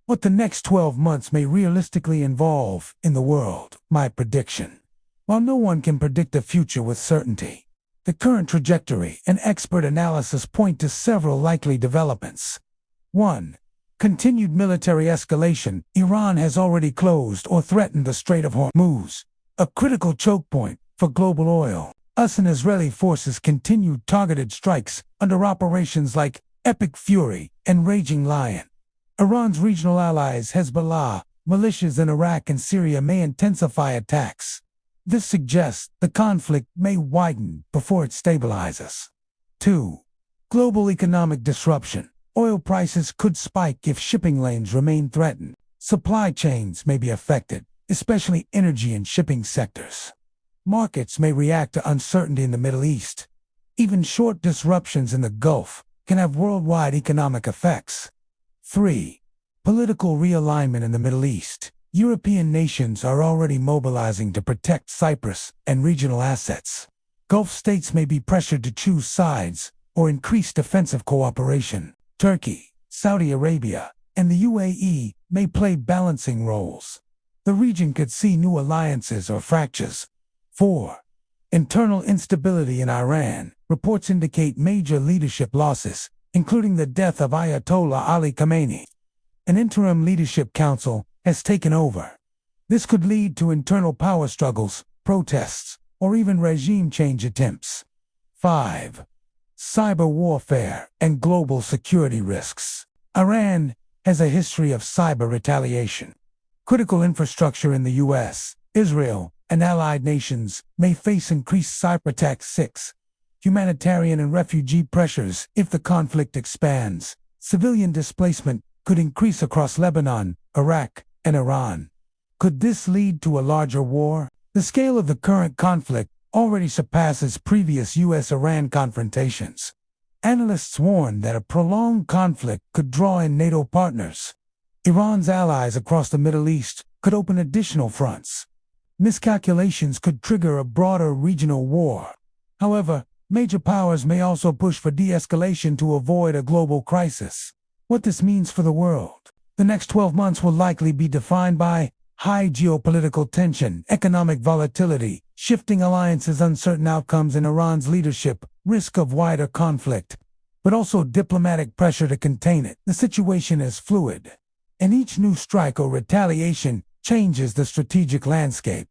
what the next 12 months may realistically involve in the world. My prediction. While no one can predict the future with certainty, the current trajectory and expert analysis point to several likely developments. 1. Continued military escalation. Iran has already closed or threatened the Strait of Hormuz, a critical choke point for global oil. US and Israeli forces continued targeted strikes under operations like Epic Fury and Raging Lion. Iran's regional allies Hezbollah, militias in Iraq and Syria may intensify attacks. This suggests the conflict may widen before it stabilizes. 2. Global economic disruption. Oil prices could spike if shipping lanes remain threatened. Supply chains may be affected, especially energy and shipping sectors. Markets may react to uncertainty in the Middle East. Even short disruptions in the Gulf can have worldwide economic effects. 3. Political realignment in the Middle East. European nations are already mobilizing to protect Cyprus and regional assets. Gulf states may be pressured to choose sides or increase defensive cooperation. Turkey, Saudi Arabia, and the UAE may play balancing roles. The region could see new alliances or fractures. 4. Internal instability in Iran. Reports indicate major leadership losses, including the death of Ayatollah Ali Khamenei. An interim leadership council has taken over. This could lead to internal power struggles, protests, or even regime change attempts. 5. Cyber warfare and global security risks. Iran has a history of cyber retaliation. Critical infrastructure in the US, Israel, and allied nations may face increased cyber attacks. 6. Humanitarian and refugee pressures. If the conflict expands, civilian displacement could increase across Lebanon, Iraq, and Iran. Could this lead to a larger war? The scale of the current conflict already surpasses previous US-Iran confrontations. Analysts warn that a prolonged conflict could draw in NATO partners. Iran's allies across the Middle East could open additional fronts. Miscalculations could trigger a broader regional war. However, major powers may also push for de-escalation to avoid a global crisis. What this means for the world. The next 12 months will likely be defined by high geopolitical tension, economic volatility, shifting alliances, uncertain outcomes in Iran's leadership, risk of wider conflict, but also diplomatic pressure to contain it. The situation is fluid, and each new strike or retaliation changes the strategic landscape.